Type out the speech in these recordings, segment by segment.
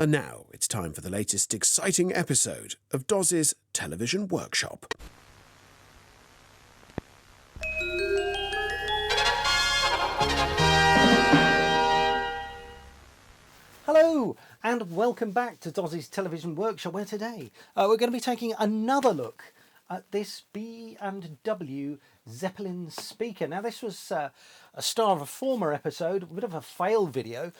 And now it's time for the latest exciting episode of Doz's Television Workshop. Hello and welcome back to Doz's Television Workshop, where today we're going to be taking another look at this B&W Zeppelin speaker. Now this was a star of a former episode, a bit of a fail video,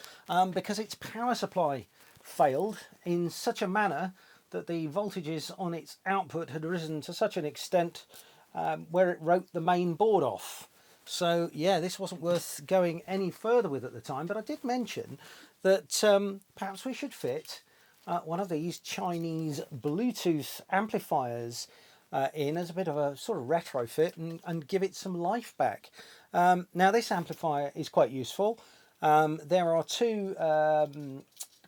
because its power supply failed in such a manner that the voltages on its output had risen to such an extent where it wrote the main board off. So yeah, this wasn't worth going any further with at the time, but I did mention that perhaps we should fit one of these Chinese Bluetooth amplifiers in as a bit of a sort of retrofit and give it some life back. Now this amplifier is quite useful. There are two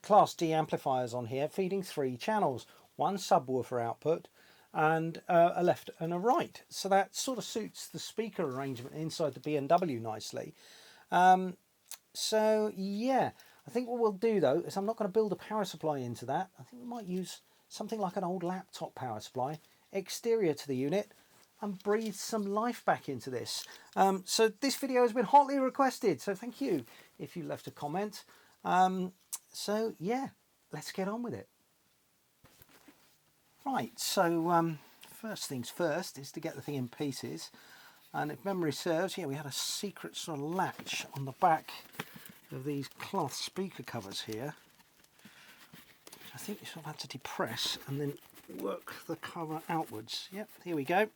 Class D amplifiers on here feeding 3 channels, one subwoofer output and a left and a right. So that sort of suits the speaker arrangement inside the B&W nicely. So yeah, I think what we'll do though is I'm not going to build a power supply into that. I think we might use something like an old laptop power supply, exterior to the unit, and breathe some life back into this. So this video has been hotly requested, so thank you if you left a comment. So yeah, let's get on with it. Right, so first things first is to get the thing in pieces, and if memory serves, yeah, we had a secret sort of latch on the back of these cloth speaker covers here. I think you sort of had to depress and then work the cover outwards. Yep, here we go.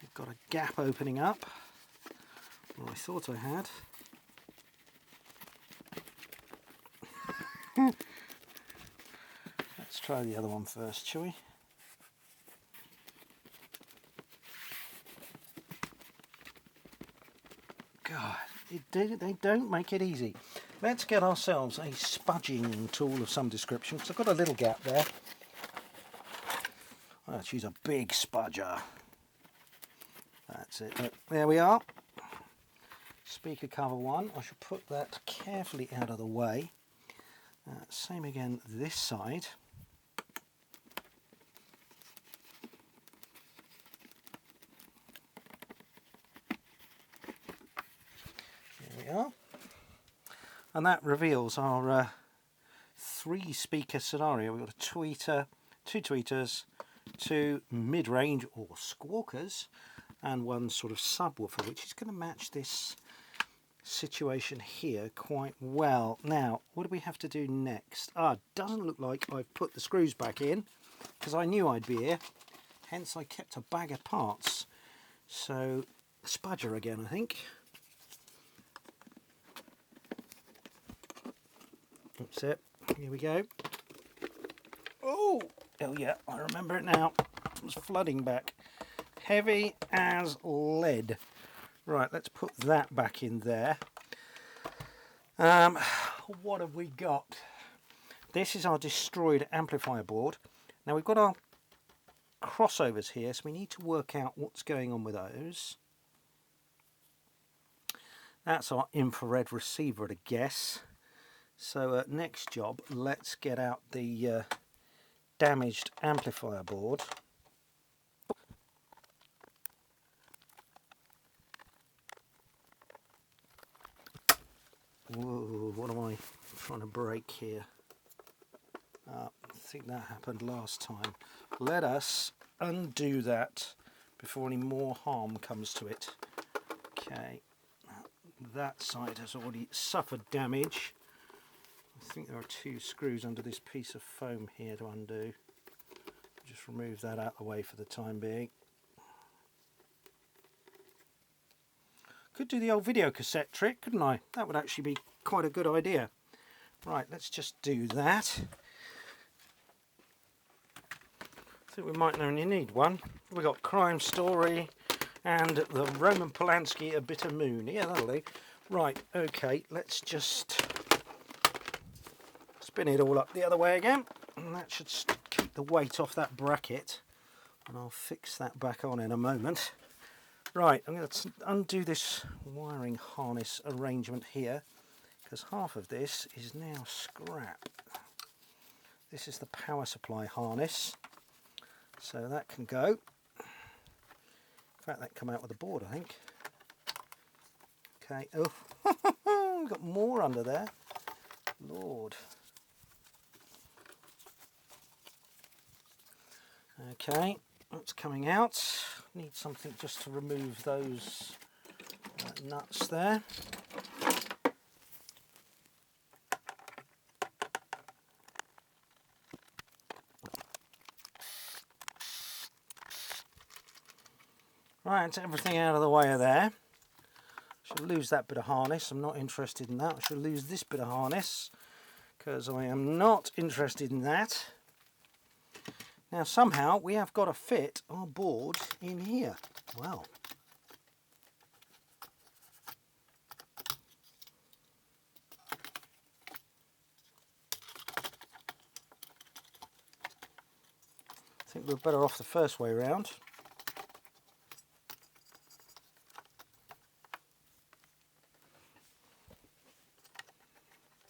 We've got a gap opening up, or I thought I had. Let's try the other one first, shall we? God, they don't make it easy. Let's get ourselves a spudging tool of some description, because I've got a little gap there. Let's use a big spudger. That's it. Look, there we are. Speaker cover one. I should put that carefully out of the way. Same again this side. There we are. And that reveals our 3-speaker scenario. We've got a tweeter, 2 tweeters, 2 mid-range or squawkers, and 1 sort of subwoofer, which is going to match this situation here quite well. Now, what do we have to do next? It doesn't look like I've put the screws back in, because I knew I'd be here, hence I kept a bag of parts. So, spudger again, I think. That's it. Here we go. Oh yeah, I remember it now. It was flooding back. Heavy as lead. Right, let's put that back in there. What have we got? This is our destroyed amplifier board. Now we've got our crossovers here, so we need to work out what's going on with those. That's our infrared receiver, I guess. So next job, let's get out the damaged amplifier board. Whoa, what am I trying to break here? I think that happened last time. Let us undo that before any more harm comes to it. Okay, that side has already suffered damage. I think there are 2 screws under this piece of foam here to undo. Just remove that out of the way for the time being. Could do the old video cassette trick, couldn't I? That would actually be quite a good idea. Right, let's just do that. I think we might only need one. We've got Crime Story and the Roman Polanski A Bitter Moon. Yeah, that'll do. Right, okay, let's just spin it all up the other way again. And that should keep the weight off that bracket. And I'll fix that back on in a moment. Right, I'm going to undo this wiring harness arrangement here, because half of this is now scrap. this is the power supply harness, so that can go. In fact, that come out with the board, I think. Okay, oh, we've got more under there. Lord. Okay, that's coming out. Need something just to remove those nuts there. Right, that's everything out of the way of there. Shall lose that bit of harness. I'm not interested in that. I shall lose this bit of harness because I am not interested in that. Now somehow we have got to fit our board in here. Well, I think we're better off the first way round.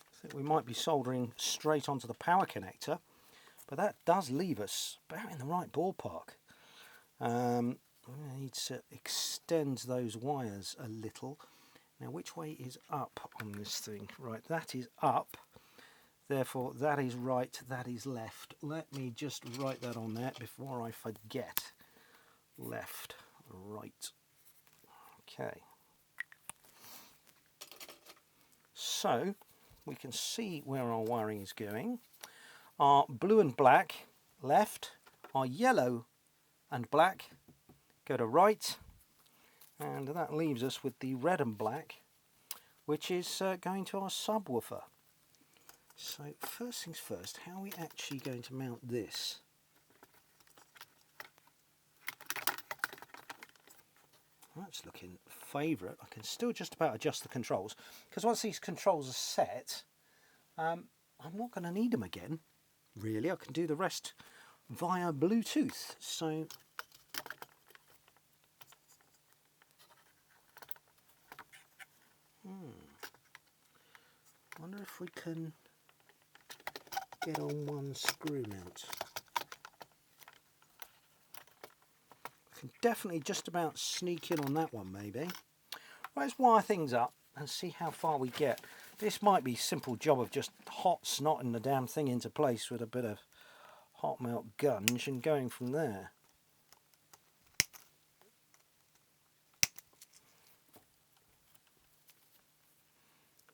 I think we might be soldering straight onto the power connector, but that does leave us about in the right ballpark. I need to extend those wires a little. Now, which way is up on this thing? Right, that is up. Therefore, that is right, that is left. Let me just write that on there before I forget. Left, right. Okay. So, we can see where our wiring is going. Our blue and black, left. Our yellow and black go to right. And that leaves us with the red and black, which is going to our subwoofer. So first things first, how are we actually going to mount this? That's looking favourite. I can still just about adjust the controls, because once these controls are set, I'm not going to need them again, really. I can do the rest via Bluetooth. So I wonder if we can get on one screw mount. I can definitely just about sneak in on that one, maybe. Right, let's wire things up and see how far we get. This might be a simple job of just hot snotting the damn thing into place with a bit of hot melt gunge and going from there.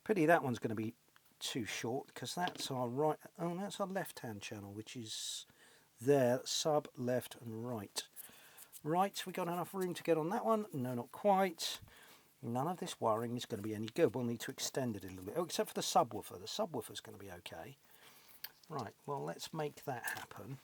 Pity that one's going to be too short, because that's our right, oh, that's our left hand channel, which is there, sub, left and right. Right, we got enough room to get on that one? No, not quite. None of this wiring is going to be any good. We'll need to extend it a little bit, oh, except for the subwoofer. The subwoofer's going to be okay. Right, well, let's make that happen.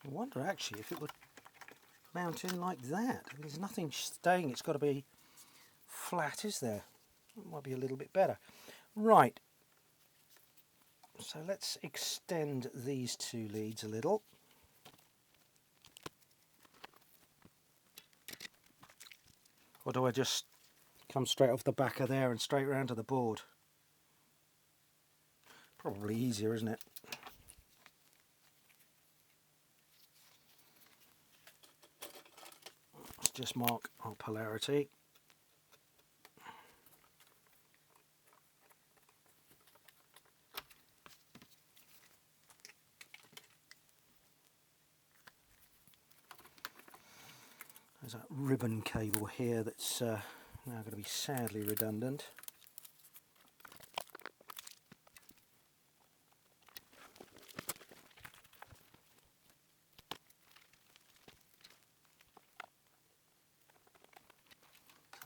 I wonder actually if it would mount in like that. There's nothing staying, it's got to be flat, is there? It might be a little bit better. Right, so let's extend these two leads a little. Or do I just come straight off the back of there and straight round to the board? Probably easier, isn't it? Let's just mark our polarity. There's that ribbon cable here that's now going to be sadly redundant.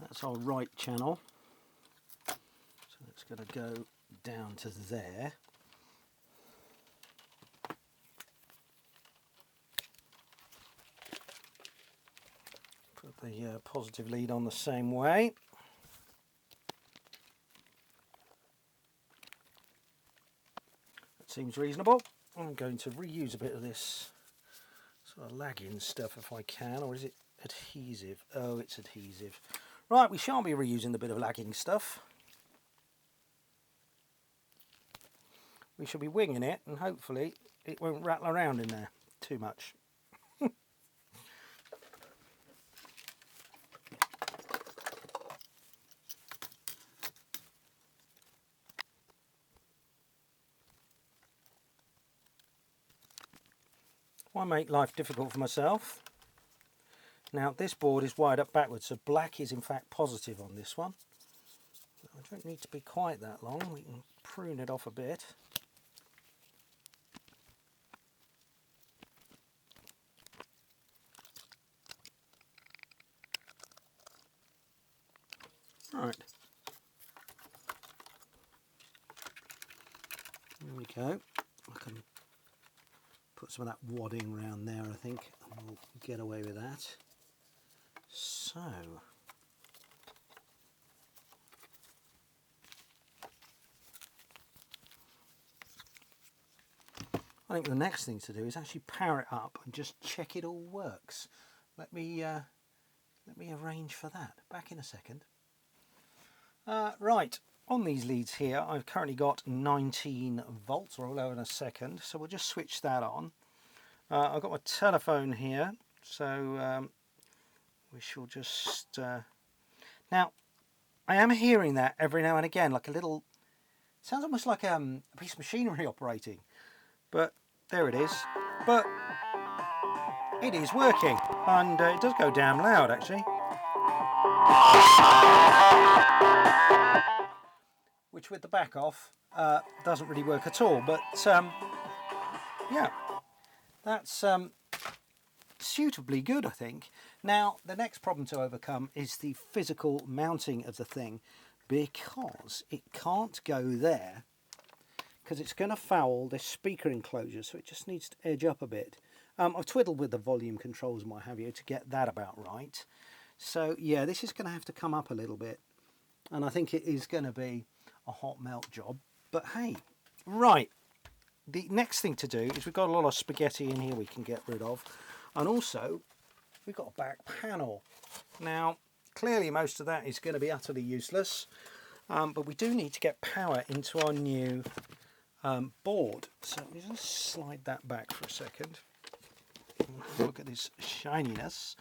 That's our right channel, so it's going to go down to there. Put the positive lead on the same way. Seems reasonable. I'm going to reuse a bit of this sort of lagging stuff if I can, or is it adhesive? Oh, it's adhesive. Right, we shan't be reusing the bit of lagging stuff. We shall be winging it, and hopefully it won't rattle around in there too much. Why make life difficult for myself? Now this board is wired up backwards, so black is in fact positive on this one. I don't need to be quite that long, we can prune it off a bit. Right. There we go. I can put some of that wadding around there, I think, and we'll get away with that. So, I think the next thing to do is actually power it up and just check it all works. Let me arrange for that. Back in a second. Right, on these leads here, I've currently got 19 volts, or I'll have in a second, so we'll just switch that on. I've got my telephone here, so we shall just... Now, I am hearing that every now and again, like a little... Sounds almost like a piece of machinery operating, but there it is. But it is working, and it does go damn loud, actually. Which with the back off doesn't really work at all, but yeah, that's suitably good, I think. Now the next problem to overcome is the physical mounting of the thing, because it can't go there because it's going to foul this speaker enclosure, so it just needs to edge up a bit. I've twiddled with the volume controls and what have you to get that about right. So yeah, this is going to have to come up a little bit, and I think it is going to be a hot melt job, but hey. Right, the next thing to do is we've got a lot of spaghetti in here we can get rid of, and also we've got a back panel. Now clearly most of that is going to be utterly useless, but we do need to get power into our new board, so let me just slide that back for a second. Look at this shininess.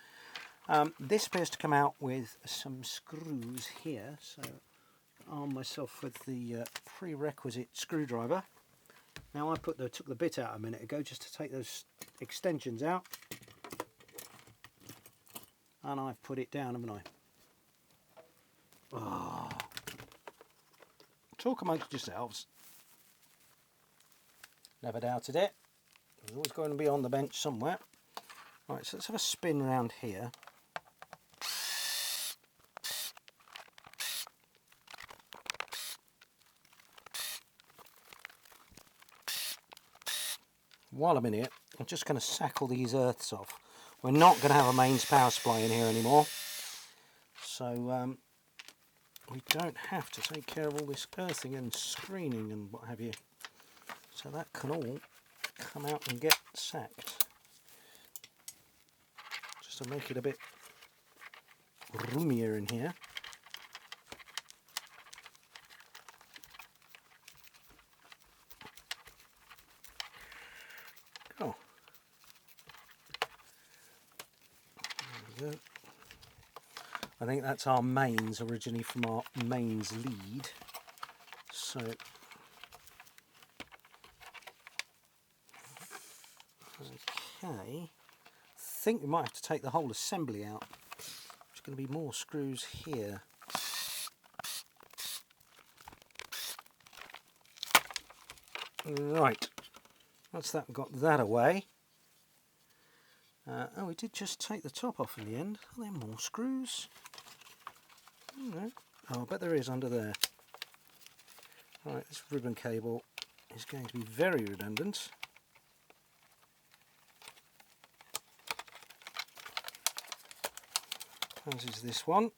This appears to come out with some screws here, so arm myself with the prerequisite screwdriver. Now I took the bit out a minute ago just to take those extensions out, and I've put it down, haven't I? Oh. Talk amongst yourselves. Never doubted it. There's always going to be on the bench somewhere. Right, so let's have a spin around here. While I'm in it, I'm just going to sack all these earths off. We're not going to have a mains power supply in here anymore, so we don't have to take care of all this earthing and screening and what have you. So that can all come out and get sacked, just to make it a bit roomier in here. Oh. There we go. I think that's our mains, originally from our mains lead. So okay, I think we might have to take the whole assembly out. There's going to be more screws here. Right, once that got that away. Oh, we did just take the top off in the end. Are there more screws? No. Oh, I bet there is under there. Right, this ribbon cable is going to be very redundant. As is this one.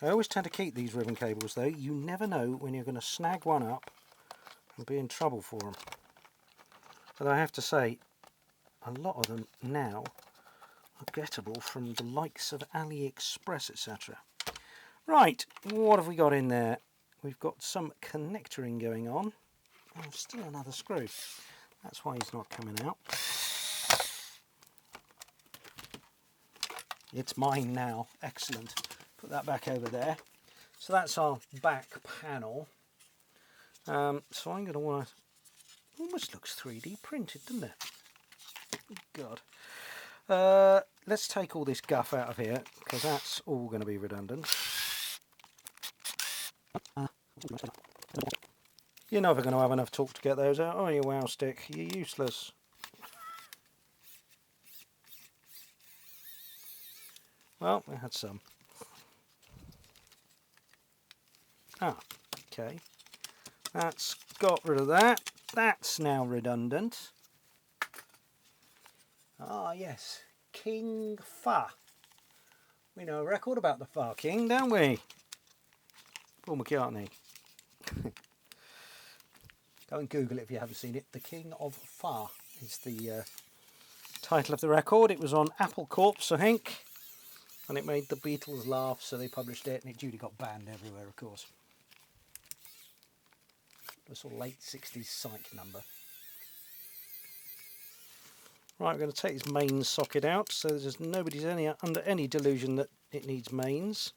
I always tend to keep these ribbon cables though. You never know when you're going to snag one up and be in trouble for them. But I have to say, a lot of them now are gettable from the likes of AliExpress, etc. Right, what have we got in there? We've got some connectoring going on. Oh, still another screw. That's why he's not coming out. It's mine now. Excellent. Put that back over there. So that's our back panel. So I'm going to want to... Almost looks 3D printed, doesn't it? God. Let's take all this guff out of here, because that's all going to be redundant. You're never going to have enough torque to get those out, are you, wow stick? You're useless. Well, we had some. Ah, okay. That's got rid of that. That's now redundant. Ah, yes. King Fa. We know a record about the Fa King, don't we? Paul McCartney. Go and Google it if you haven't seen it. The King of Fa is the title of the record. It was on Apple Corps, I think. And it made the Beatles laugh, so they published it, and it duly got banned everywhere, of course. A sort of late 60s psych number. Right, we're going to take this mains socket out, so there's nobody's under any delusion that it needs mains.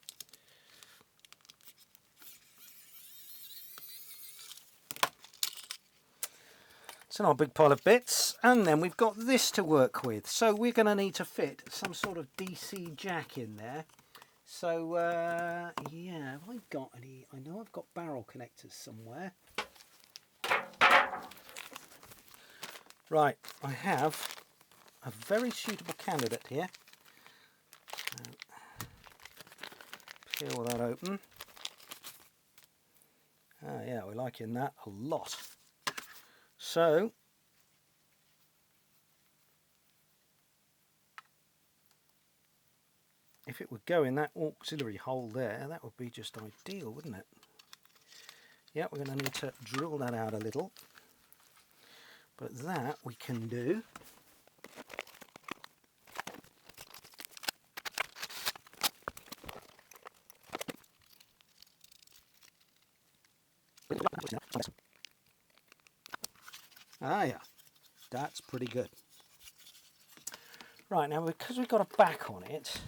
It's in our big pile of bits, and then we've got this to work with. So we're going to need to fit some sort of DC jack in there. So, yeah, have I got any? I know I've got barrel connectors somewhere. Right, I have a very suitable candidate here. Peel that open. Ah, yeah, we're liking that a lot. So, if it would go in that auxiliary hole there, that would be just ideal, wouldn't it? Yeah, we're going to need to drill that out a little. But that we can do. Ah, yeah, that's pretty good. Right, now because we've got a back on it,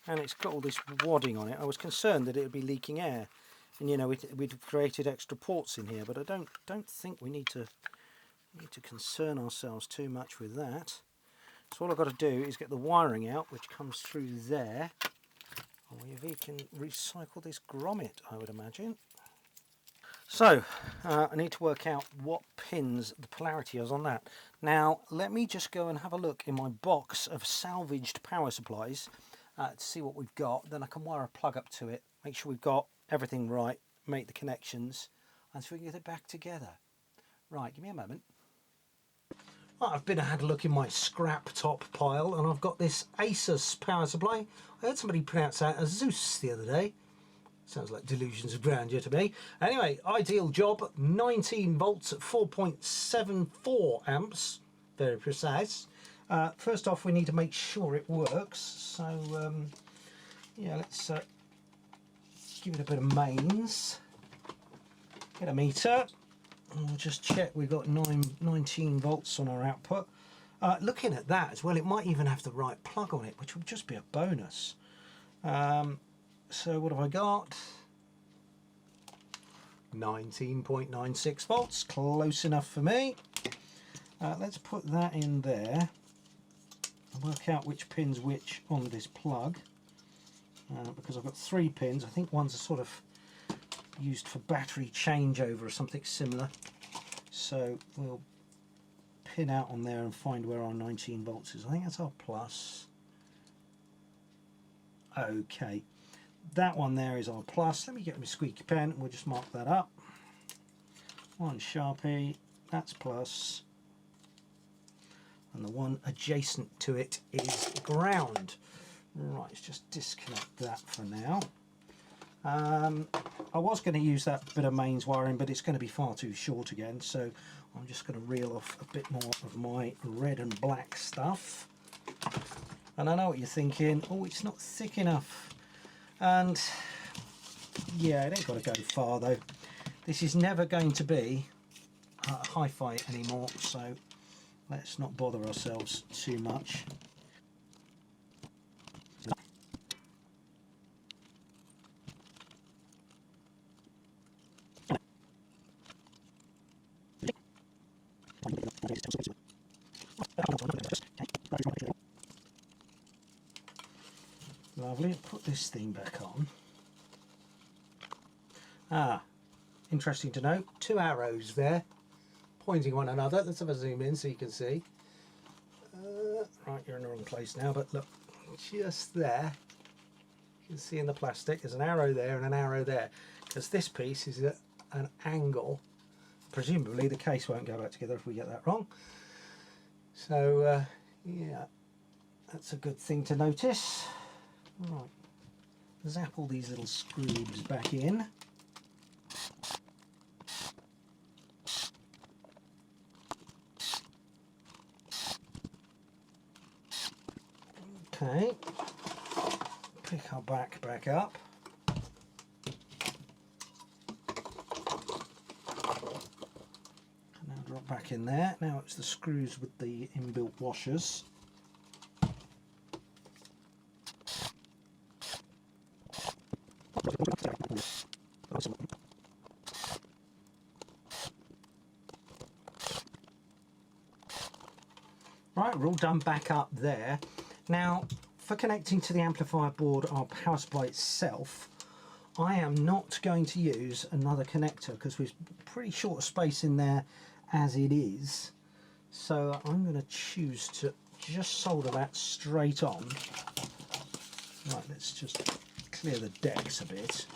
and it's got all this wadding on it, I was concerned that it would be leaking air. And you know, we'd created extra ports in here, but I don't think we need to concern ourselves too much with that. So all I've got to do is get the wiring out, which comes through there. And we can recycle this grommet, I would imagine. So, I need to work out what pins the polarity is on that. Now, let me just go and have a look in my box of salvaged power supplies to see what we've got. Then I can wire a plug up to it, make sure we've got everything right, make the connections, and so we can get it back together. Right, give me a moment. I've had a look in my scrap top pile, and I've got this Asus power supply. I heard somebody pronounce that as Zeus the other day. Sounds like delusions of grandeur to me. Anyway, ideal job, 19 volts at 4.74 amps, very precise. First off, we need to make sure it works. So, yeah, let's give it a bit of mains. Get a meter. And we'll just check we've got 19 volts on our output. Looking at that as well, it might even have the right plug on it, which would just be a bonus. So what have I got? 19.96 volts, close enough for me. Let's put that in there and work out which pin's which on this plug. Because I've got 3 pins. I think one's a sort of used for battery changeover or something similar. So we'll pin out on there and find where our 19 volts is. I think that's our plus. Okay. That one there is our plus. Let me get my squeaky pen and we'll just mark that up. One Sharpie, that's plus. And the one adjacent to it is ground. Right, let's just disconnect that for now. I was going to use that bit of mains wiring, but it's going to be far too short again, so I'm just going to reel off a bit more of my red and black stuff. And I know what you're thinking, oh, it's not thick enough. And yeah, it ain't got to go far though. This is never going to be hi-fi anymore, so let's not bother ourselves too much. Lovely, put this thing back on. Ah, interesting to note, 2 arrows there pointing one another. Let's have a zoom in so you can see. Right, you're in the wrong place now, but look, just there, you can see in the plastic there's an arrow there and an arrow there, because this piece is at an angle. Presumably the case won't go back together if we get that wrong. So yeah, that's a good thing to notice. Right, zap all these little screws back in. Okay, pick our back up. Now drop back in there. Now it's the screws with the inbuilt washers. Right, we're all done back up there. Now, for connecting to the amplifier board, our power supply itself, I am not going to use another connector because we're pretty short of space in there as it is. So I'm going to choose to just solder that straight on. Right, let's just clear the decks a bit.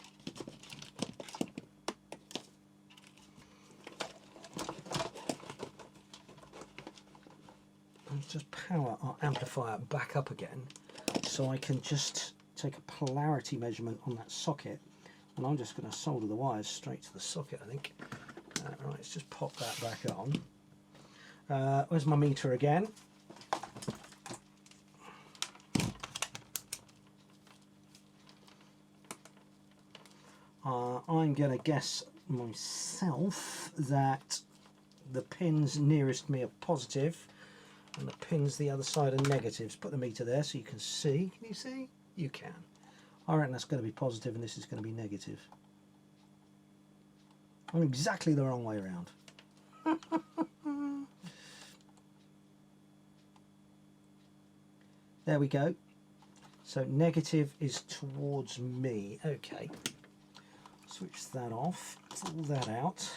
Just power our amplifier back up again so I can just take a polarity measurement on that socket, and I'm just going to solder the wires straight to the socket, I think. Right, let's just pop that back on. Where's my meter again? I'm going to guess myself that the pins nearest me are positive and the pins the other side are negatives. Put the meter there so you can see. Can you see? You can. I reckon that's going to be positive and this is going to be negative. I'm exactly the wrong way around. There we go. So negative is towards me. Okay. Switch that off. Pull that out.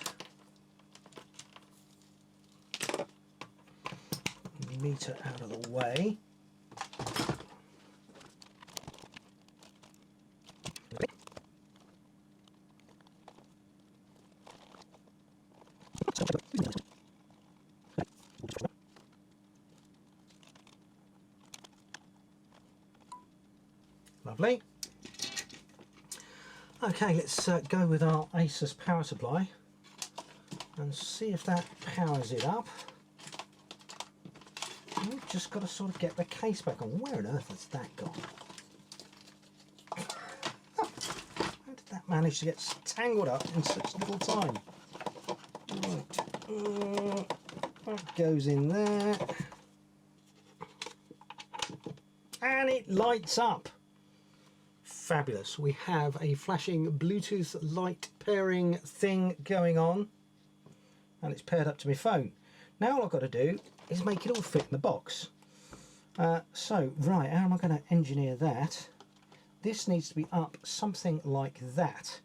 Meter out of the way. Lovely. Okay, let's go with our Asus power supply and see if that powers it up. We've just got to sort of get the case back on. Where on earth has that gone? How did that manage to get tangled up in such little time? Right. That goes in there. And it lights up. Fabulous. We have a flashing Bluetooth light pairing thing going on. And it's paired up to my phone. Now all I've got to do is make it all fit in the box. So, right, how am I going to engineer that? This needs to be up something like that.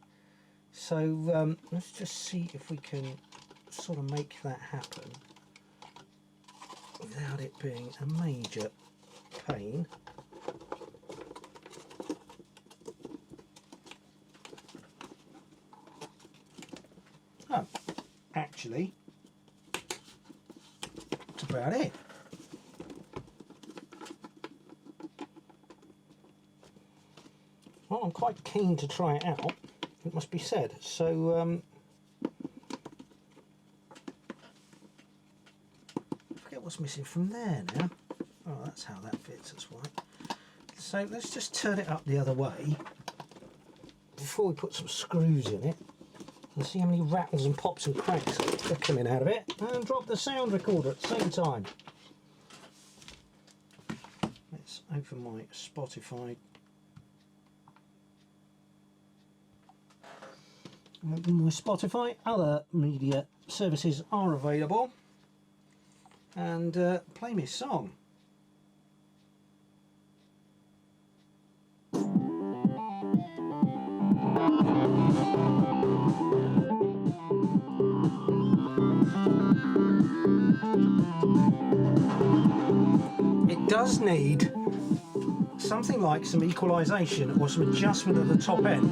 So let's just see if we can sort of make that happen without it being a major pain. Oh, actually, that's about it. well, I'm quite keen to try it out, it must be said. So, I forget what's missing from there now. Oh, that's how that fits, that's why. So let's just turn it up the other way before we put some screws in it and see how many rattles and pops and cracks are coming out of it, and drop the sound recorder at the same time. Let's open my Spotify. Open my Spotify, other media services are available, and play me a song. It does need something like some equalisation or some adjustment at the top end.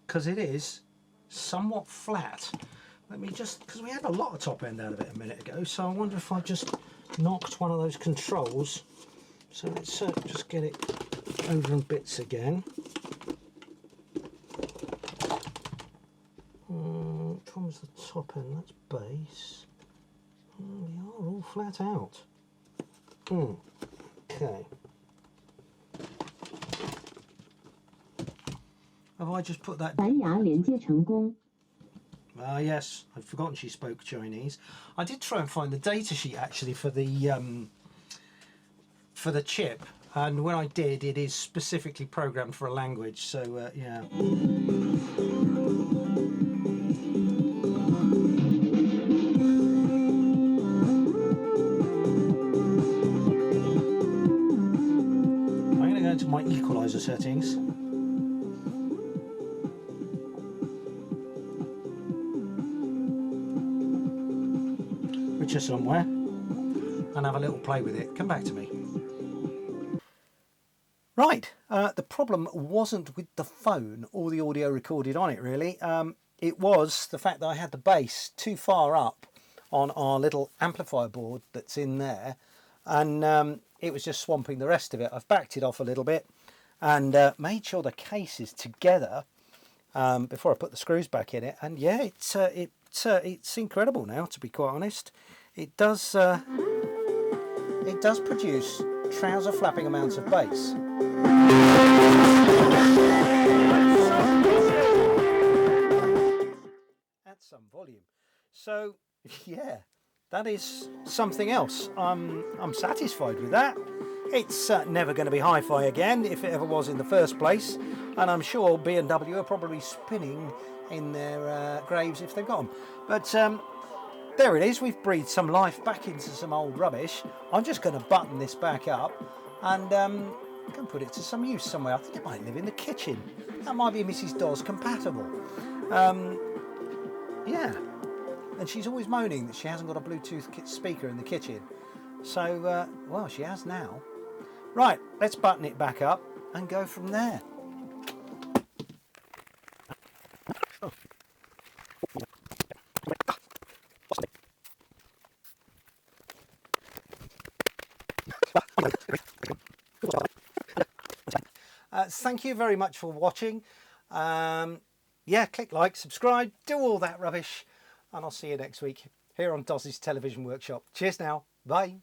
Because it is somewhat flat. Let me just, because we had a lot of top end out of it a minute ago, so I wonder if I just knocked one of those controls. So let's just get it over in bits again. Which one's the top end? That's bass. They are all flat out. Okay. Have I just put that? Ah, yes, I'd forgotten she spoke Chinese. I did try and find the data sheet actually for the chip, and when I did, it is specifically programmed for a language. So yeah. I'm going to go into my equalizer settings. Somewhere, and have a little play with it. Come back to me. Right, the problem wasn't with the phone or the audio recorded on it really. It was the fact that I had the bass too far up on our little amplifier board that's in there, and it was just swamping the rest of it. I've backed it off a little bit and made sure the case is together before I put the screws back in it, and yeah, it's incredible now, to be quite honest. It does produce trouser flapping amounts of bass. At some volume. So yeah, that is something else. I'm satisfied with that. It's never going to be hi-fi again, if it ever was in the first place, and I'm sure B&W are probably spinning in their graves if they've got them. But there it is, we've breathed some life back into some old rubbish. I'm just going to button this back up and go and put it to some use somewhere. I think it might live in the kitchen. That might be Mrs. Dawes compatible. Yeah, and she's always moaning that she hasn't got a Bluetooth speaker in the kitchen. So, well, she has now. Right, let's button it back up and go from there. Thank you very much for watching. Yeah, click like, subscribe, do all that rubbish, and I'll see you next week here on Doz's Television Workshop. Cheers now. Bye.